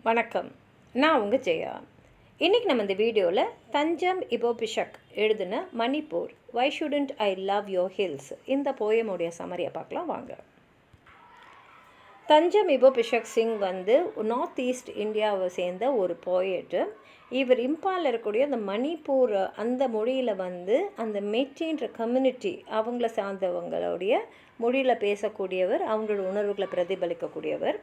வணக்கம். நான் உங்கள் ஜெயா. இன்றைக்கி நம்ம இந்த வீடியோவில் தஞ்சம் இபோபிஷக் எழுதின Manipur why shouldn't I love your hills இந்த போயமுடைய சமரியை பார்க்கலாம் வாங்க. தஞ்சம் இபோபிஷக் சிங் நார்த் ஈஸ்ட் இந்தியாவை சேர்ந்த ஒரு போயட்டு. இவர் இம்பாலில் இருக்கக்கூடிய அந்த மணிப்பூர் அந்த மொழியில் அந்த மெட்டின்ற கம்யூனிட்டி அவங்கள சார்ந்தவங்களுடைய மொழியில் பேசக்கூடியவர், அவங்களோட உணர்வுகளை பிரதிபலிக்கக்கூடியவர்.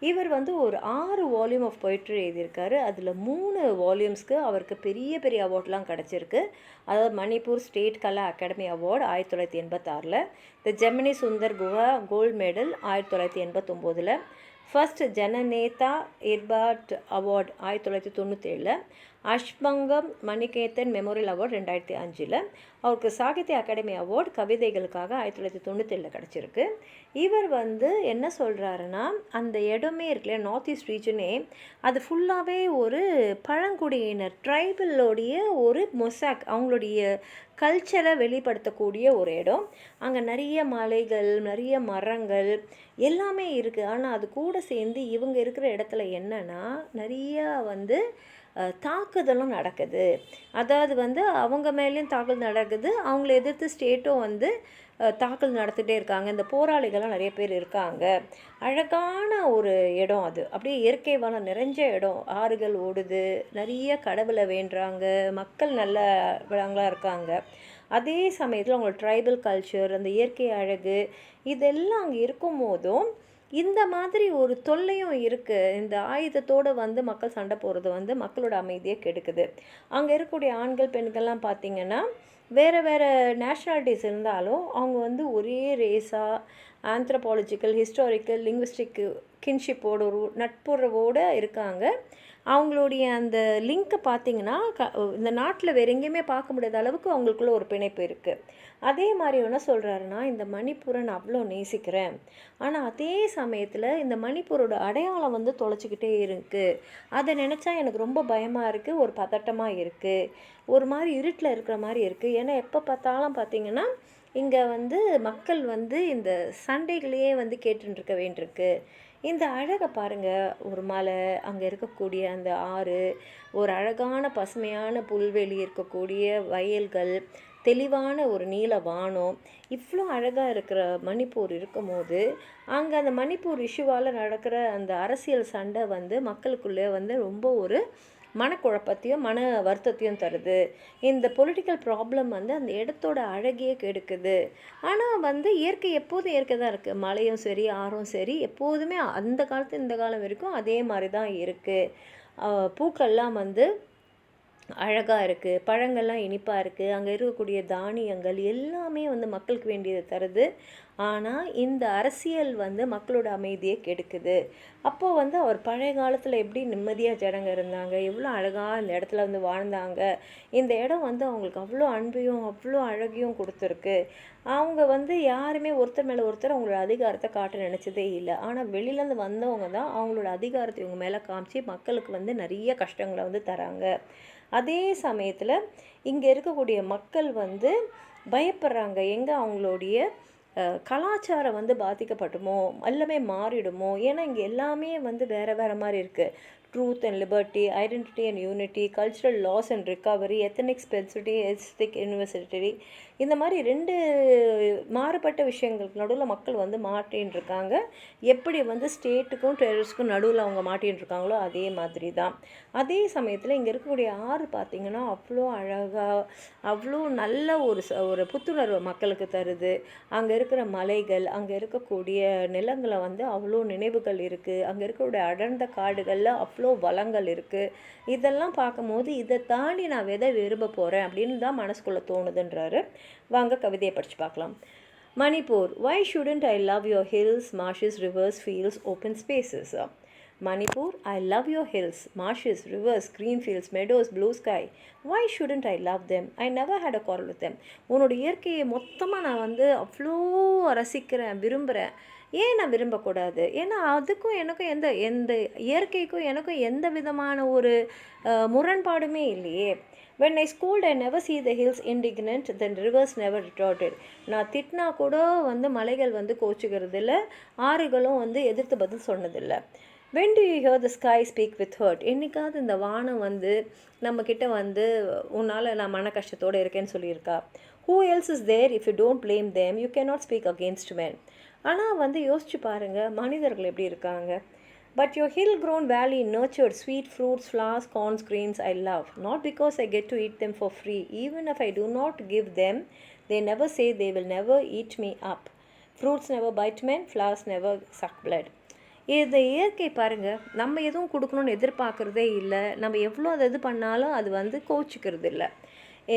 இவர் ஒரு 6 வால்யூம் ஆஃப் பொய்ட்ரி எழுதியிருக்காரு. அதில் 3 வால்யூம்ஸ்க்கு அவருக்கு பெரிய பெரிய அவார்ட்லாம் கிடச்சிருக்கு. அதாவது Manipur state Kala academy award 1986, the Jamini Sundar Guha gold medal 1989, first Jananeta Irabot award 1997, Ashangbam Minaketan memorial award 2005, அவருக்கு சாகித்ய அகாடமி அவார்டு கவிதைகளுக்காக 1997 கிடச்சிருக்கு. இவர் என்ன சொல்கிறாருன்னா, அந்த இடமே இருக்குல்ல நார்த் ஈஸ்ட் ரீஜனே, அது ஃபுல்லாகவே ஒரு பழங்குடியினர் ட்ரைபலோடைய ஒரு மொசாக், அவங்களுடைய கல்ச்சரை வெளிப்படுத்தக்கூடிய ஒரு இடம். அங்கே நிறைய மலைகள், நிறைய மரங்கள் எல்லாமே இருக்குது. ஆனால் அது கூட சேர்ந்து இவங்க இருக்கிற இடத்துல என்னென்னா நிறையா தாக்குதலும் நடக்குது. அதாவது அவங்க மேலேயும் தாக்குதல் நடக்குது, அவங்கள எதிர்த்து ஸ்டேட்டும் தாக்குதல் நடத்திட்டே இருக்காங்க. இந்த போராளிகள்லாம் நிறைய பேர் இருக்காங்க. அழகான ஒரு இடம் அது, அப்படியே இயற்கை வளம் நிறைஞ்ச இடம். ஆறுகள் ஓடுது, நிறைய கடவுளை வேண்டுறாங்க, மக்கள் நல்ல வளங்களாக இருக்காங்க. அதே சமயத்தில் அவங்களோட ட்ரைபல் கல்ச்சர், அந்த இயற்கை அழகு இதெல்லாம் அங்கே இருக்கும் போதும் இந்த மாதிரி ஒரு தொல்லையும் இருக்குது. இந்த ஆயுதத்தோடு மக்கள் சண்டை போடுறது மக்களோட அமைதியை கெடுக்குது. அங்கே இருக்கக்கூடிய ஆண்கள் பெண்கள்லாம் பார்த்திங்கன்னா வேறு வேறு நேஷ்னாலிட்டிஸ் இருந்தாலும் அவங்க ஒரே ரேஸாக ஆந்த்ரோபாலஜிக்கல், ஹிஸ்டாரிக்கல், லிங்குவிஸ்டிக் கின்ஷிப்போட ஒரு நட்புறவோடு இருக்காங்க. அவங்களுடைய அந்த லிங்க்கை பார்த்திங்கன்னா இந்த நாட்டில் வேறு எங்கேயுமே பார்க்க முடியாத அளவுக்கு அவங்களுக்குள்ள ஒரு பிணைப்பு இருக்குது. அதே மாதிரி என்ன சொல்கிறாருன்னா, இந்த மணிப்பூரை நான் அவ்வளோ நேசிக்கிறேன், ஆனால் அதே சமயத்தில் இந்த மணிப்பூரோட அடையாளம் தொலைச்சிக்கிட்டே இருக்குது. அதை நினச்சா எனக்கு ரொம்ப பயமாக இருக்குது, ஒரு பதட்டமாக இருக்குது, ஒரு மாதிரி இருட்டில் இருக்கிற மாதிரி இருக்குது. ஏன்னா எப்போ பார்த்தாலும் பார்த்திங்கன்னா இங்கே மக்கள் இந்த சண்டைகளையே கேட்டுருக்க வேண்டியிருக்கு. இந்த அழகை பாருங்கள், ஒரு மலை, அங்கே இருக்கக்கூடிய அந்த ஆறு, ஒரு அழகான பசுமையான புல்வெளி, இருக்கக்கூடிய வயல்கள், தெளிவான ஒரு நீல வானம், இவ்வளோ அழகாக இருக்கிற மணிப்பூர் இருக்கும்போது அங்கே அந்த மணிப்பூர் இஷ்யூவால் நடக்கிற அந்த அரசியல் சண்டை மக்களுக்குள்ளே ரொம்ப ஒரு மனக்குழப்பத்தையும் மன வருத்தத்தையும் தருது. இந்த பொலிட்டிக்கல் ப்ராப்ளம் அந்த இடத்தோட அழகையே கெடுக்குது. ஆனால் இயற்கை எப்போதும் இயற்கை தான் இருக்குது. மலையும் சரி, ஆறும் சரி, எப்போதுமே அந்த காலத்து இந்த காலம் வரைக்கும் அதே மாதிரி தான் இருக்குது. பூக்கள்லாம் அழகாக இருக்குது, பழங்கள்லாம் இனிப்பாக இருக்குது, அங்கே இருக்கக்கூடிய தானியங்கள் எல்லாமே மக்களுக்கு வேண்டியதை தருது. ஆனால் இந்த அரசியல் மக்களோட அமைதியை கெடுக்குது. அப்போது அவர் பழைய காலத்தில் எப்படி நிம்மதியாக ஜனங்க இருந்தாங்க, எவ்வளோ அழகாக இந்த இடத்துல வாழ்ந்தாங்க. இந்த இடம் அவங்களுக்கு அவ்வளோ அன்பையும் அவ்வளோ அழகையும் கொடுத்துருக்கு. அவங்க யாருமே ஒருத்தர் மேலே ஒருத்தர் அவங்களோட அதிகாரத்தை காட்ட நினச்சதே இல்லை. ஆனால் வெளியிலேருந்து வந்தவங்க தான் அவங்களோட அதிகாரத்தை இவங்க மேலே காமிச்சு மக்களுக்கு நிறைய கஷ்டங்களை தராங்க. அதே சமயத்தில் இங்கே இருக்கக்கூடிய மக்கள் பயப்படுறாங்க, எங்கே அவங்களுடைய கலாச்சாரம் பாதிக்கப்பட்டுமோ, எல்லாமே மாறிடுமோ. ஏன்னா இங்கே எல்லாமே வேறு வேறு மாதிரி இருக்குது. Truth and liberty, identity and unity, cultural loss and recovery, ethnic specificity, aesthetic university, இந்த மாதிரி 2 மாறுபட்ட விஷயங்களுக்கு நடுவில் மக்கள் மாட்டின்னு இருக்காங்க. எப்படி ஸ்டேட்டுக்கும் டெரரிஸ்ட்டுக்கும் நடுவில் அவங்க மாட்டின்னு இருக்காங்களோ அதே மாதிரி தான். அதே சமயத்தில் இங்கே இருக்கக்கூடிய ஆறு பார்த்திங்கன்னா அவ்வளோ அழகாக, அவ்வளோ நல்ல ஒரு புத்துணர்வு மக்களுக்கு தருது. அங்கே இருக்கிற மலைகள், அங்கே இருக்கக்கூடிய நிலங்களை அவ்வளோ நினைவுகள் இருக்குது. அங்கே இருக்கக்கூடிய அடர்ந்த காடுகளில் அவ்வளோ வளங்கள் இருக்குது. இதெல்லாம் பார்க்கும்போது இதை தாண்டி நான் எதை விரும்ப போகிறேன் அப்படின்னு தான் மனசுக்குள்ளே தோணுதுன்றாரு. வாங்க கவிதையை படித்து பார்க்கலாம். Manipur, why shouldn't I love your hills, marshes, rivers, fields, open spaces? Manipur, I love your hills, marshes, rivers, green fields, meadows, blue sky. Why shouldn't I love them? I never had a quarrel with them. உன்னோட இயற்கையை மொத்தமாக நான் அவ்வளோ ரசிக்கிறேன், விரும்புகிறேன். ஏன் நான் விரும்பக்கூடாது? ஏன்னா அதுக்கும் எனக்கும் எந்த எந்த இயற்கைக்கும் எனக்கும் எந்த விதமான ஒரு முரண்பாடுமே இல்லையே. When I scold, I never see the hills indignant, then rivers never retorted. நான் திட்டினா கூட மலைகள் கோச்சிக்கிறது இல்லை, ஆறுகளும் எதிர்த்து பதில் சொன்னதில்லை. When do you hear the sky speak with hurt? என்னைக்காவது இந்த வானம் வந்து நம்மக்கிட்ட வந்து உன்னால் நான் மன கஷ்டத்தோடு இருக்கேன்னு சொல்லியிருக்கா? Who else is there if you don't blame them you cannot speak against men. ஆனால் வந்து யோசிச்சு பாருங்கள், மனிதர்கள் எப்படி இருக்காங்க. But your hill-grown valley nurtured sweet fruits, flowers, corns, grains I love, not because I get to eat them for free. Even if I do not give them, they never say they will never eat me up. Fruits never bite men, flowers never suck blood. இந்த இயற்கை பாருங்கள், நம்ம எதுவும் கொடுக்கணுன்னு எதிர்பார்க்குறதே இல்லை. நம்ம எவ்வளோ அது இது பண்ணாலும் அது வந்து கோச்சிக்கிறது இல்லை.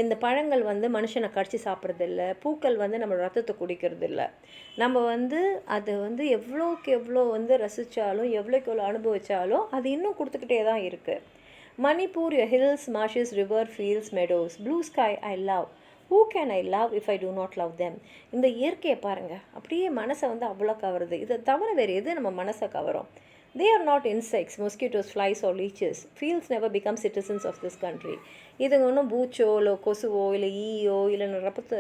இந்த பழங்கள் வந்து மனுஷனை கடிச்சு சாப்பிட்றதில்ல, பூக்கள் வந்து நம்ம ரத்தத்தை குடிக்கிறது இல்லை. நம்ம வந்து அதை வந்து எவ்வளோக்கு எவ்வளோ வந்து ரசித்தாலும், எவ்வளோக்கு எவ்வளோ அனுபவித்தாலும் அது இன்னும் கொடுத்துக்கிட்டே தான் இருக்குது. Manipur, your hills, marshes, river, fields, meadows, blue sky I love. Who can I love if I do not love them? இந்த இயற்கையை பாருங்கள், அப்படியே மனசை வந்து அவ்வளோ கவருது. இதை தவிர வேறு எது நம்ம மனசை கவரும்? They are not insects, mosquitoes, flies or leeches. Fields never become citizens of this country. இதுங்க ஒன்றும் பூச்சோ இல்லை கொசுவோ இல்லை ஈயோ இல்லை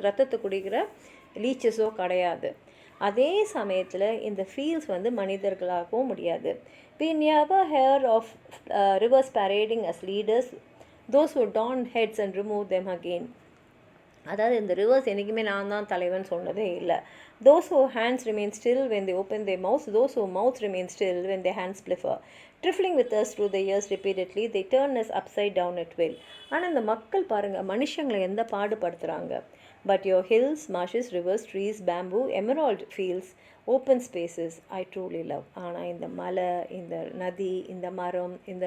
ரத்தத்தை குடிக்கிற லீச்சஸோ கிடையாது. அதே சமயத்தில் இந்த ஃபீல்ட்ஸ் வந்து மனிதர்களாகவும் முடியாது. We never hear of rivers parading as leaders, those who don heads and remove them again. அதாவது இந்த ரிவர்ஸ் என்றைக்குமே நான் தான் தலைவன் சொன்னதே இல்லை. Those whose hands remain still when they open their mouths, those whose mouths remain still when their hands pliffer. Trifling with us through the years repeatedly, they turn us upside down at will. ஆனால் இந்த மக்கள் பாருங்கள், மனுஷங்களை எந்த பாடுபடுத்துகிறாங்க. But your hills, marshes, rivers, trees, bamboo, emerald fields, open spaces I truly love. ஆனால் இந்த மலை, இந்த நதி, இந்த மரம், இந்த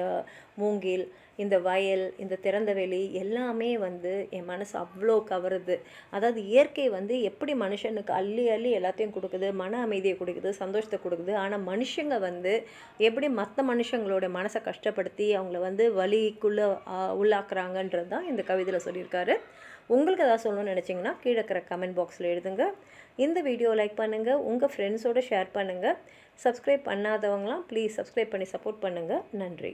மூங்கில், இந்த வயல், இந்த திறந்த வெளி எல்லாமே வந்து என் மனசு அவ்வளோ கவருது. அதாவது இயற்கை வந்து எப்படி மனுஷனுக்கு அள்ளி அள்ளி எல்லாத்தையும் கொடுக்குது, மன அமைதியை கொடுக்குது, சந்தோஷத்தை கொடுக்குது. ஆனால் மனுஷங்க வந்து எப்படி மற்ற மனுஷங்களோட மனசை கஷ்டப்படுத்தி அவங்கள வந்து வலிக்குள்ளே உள்ளாக்குறாங்கன்றது தான் இந்த கவிதையில் சொல்லியிருக்காரு. உங்களுக்கு எதாவது சொல்லணும்னு நினச்சிங்கன்னா கீழே இருக்கிற கமெண்ட் பாக்ஸில் எழுதுங்க. இந்த வீடியோ லைக் பண்ணுங்கள், உங்கள் ஃப்ரெண்ட்ஸோடு ஷேர் பண்ணுங்கள். சப்ஸ்கிரைப் பண்ணாதவங்களாம் ப்ளீஸ் சப்ஸ்கிரைப் பண்ணி சப்போர்ட் பண்ணுங்கள். நன்றி.